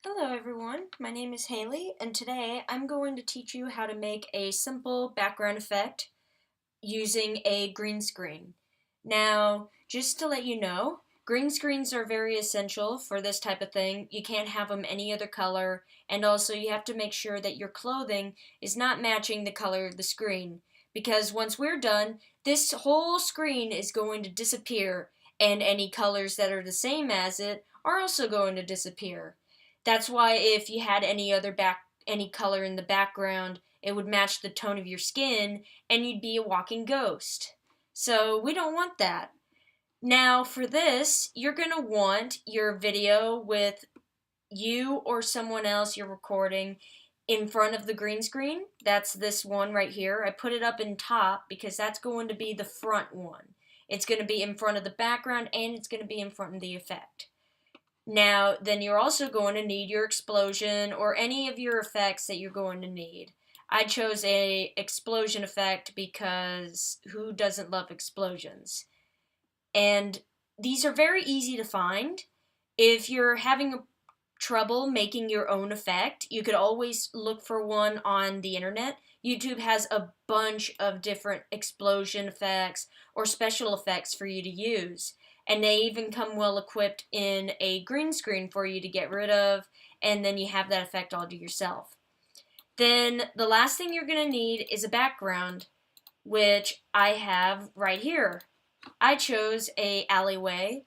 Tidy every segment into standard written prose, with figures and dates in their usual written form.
Hello everyone, my name is Haley, and today I'm going to teach you how to make a simple background effect using a green screen. Now, just to let you know, green screens are very essential for this type of thing. You can't have them any other color, and also you have to make sure that your clothing is not matching the color of the screen, because once we're done, this whole screen is going to disappear, and any colors that are the same as it are also going to disappear. That's why if you had any color in the background, it would match the tone of your skin and you'd be a walking ghost. So we don't want that. Now for this, you're going to want your video with you or someone else you're recording in front of the green screen. That's this one right here. I put it up in top because that's going to be the front one. It's going to be in front of the background and it's going to be in front of the effect. Now, then you're also going to need your explosion or any of your effects that you're going to need. I chose a explosion effect because who doesn't love explosions? And these are very easy to find. If you're having trouble making your own effect, you could always look for one on the internet. YouTube has a bunch of different explosion effects or special effects for you to use. And they even come well equipped in a green screen for you to get rid of, and then you have that effect all to yourself. Then the last thing you're going to need is a background, which I have right here. I chose a alleyway.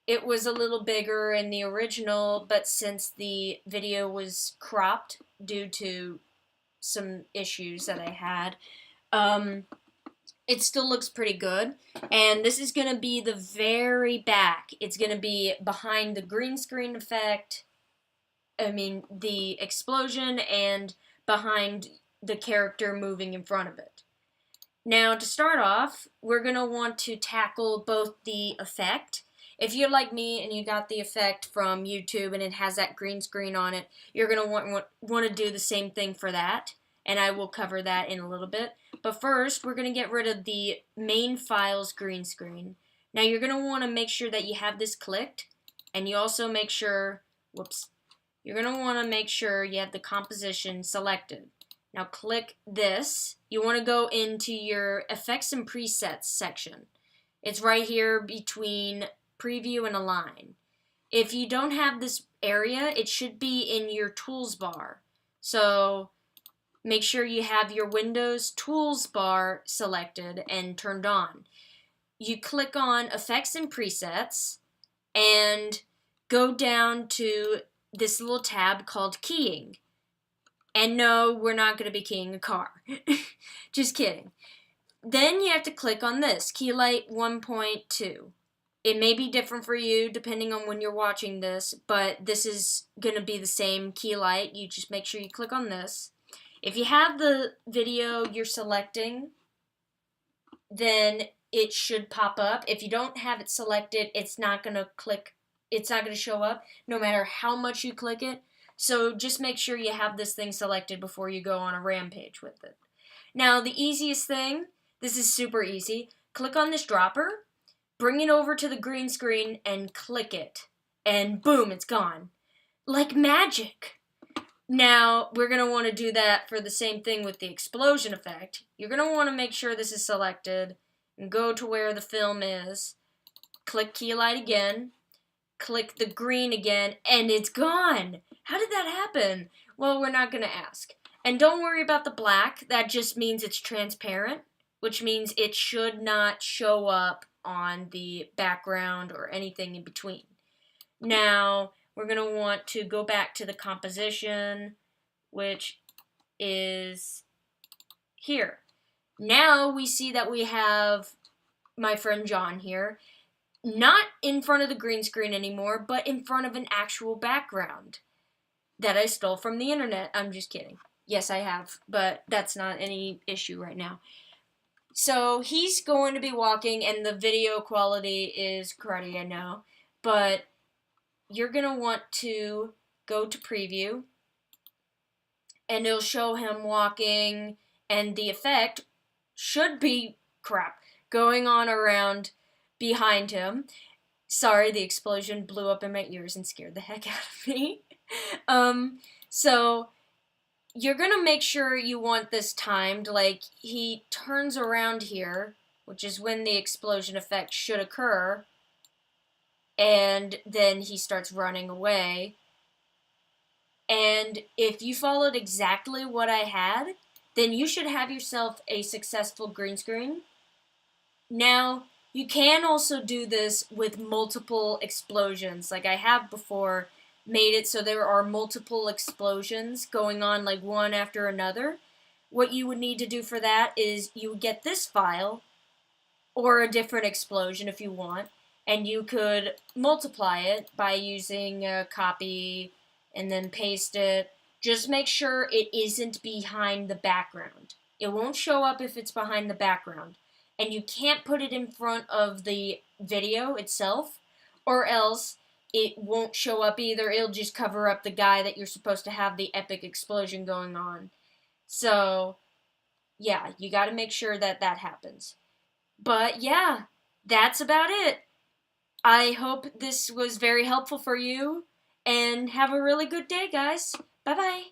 It was a little bigger in the original, but since the video was cropped due to some issues that I had, it still looks pretty good. And this is going to be the very back. It's going to be behind the green screen effect, the explosion, and behind the character moving in front of it. Now, to start off, we're going to want to tackle both the effect. If you're like me and you got the effect from YouTube and it has that green screen on it, you're going to want to do the same thing for that, and I will cover that in a little bit. But first, we're going to get rid of the main file's green screen. Now, you're going to want to make sure that you have this clicked, and you also make sure, you're going to want to make sure you have the composition selected. Now click this. You want to go into your effects and presets section. It's right here between preview and align. If you don't have this area, it should be in your tools bar. So make sure you have your Windows tools bar selected and turned on. You click on effects and presets and go down to this little tab called keying. And no, we're not going to be keying a car. Just kidding. Then you have to click on this, Key Light 1.2. It may be different for you depending on when you're watching this, but this is going to be the same key light. You just make sure you click on this. If you have the video you're selecting, then it should pop up. If you don't have it selected, it's not going to show up no matter how much you click it. So just make sure you have this thing selected before you go on a rampage with it. Now, the easiest thing, this is super easy. Click on this dropper, bring it over to the green screen, and click it. And boom, it's gone. Like magic. Now, we're going to want to do that for the same thing with the explosion effect. You're going to want to make sure this is selected and go to where the film is. Click key light again. Click the green again, and it's gone. How did that happen? Well, we're not going to ask. And don't worry about the black. That just means it's transparent, which means it should not show up on the background or anything in between. Now, we're going to want to go back to the composition, which is here. Now we see that we have my friend John here, not in front of the green screen anymore, but in front of an actual background that I stole from the internet. I'm just kidding. Yes, I have, but that's not any issue right now. So he's going to be walking, and the video quality is cruddy, I know, but you're going to want to go to preview, and it'll show him walking, and the effect should be, going on around behind him. Sorry, the explosion blew up in my ears and scared the heck out of me. So you're gonna make sure you want this timed, like he turns around here, which is when the explosion effect should occur, and then he starts running away. And if you followed exactly what I had, then you should have yourself a successful green screen. Now, you can also do this with multiple explosions. Like I have before made it so there are multiple explosions going on like one after another. What you would need to do for that is you would get this file or a different explosion if you want, and you could multiply it by using a copy and then paste it. Just make sure it isn't behind the background. It won't show up if it's behind the background. And you can't put it in front of the video itself, or else it won't show up either. It'll just cover up the guy that you're supposed to have the epic explosion going on. So, yeah, you gotta make sure that that happens. But yeah, that's about it. I hope this was very helpful for you, and have a really good day, guys. Bye bye.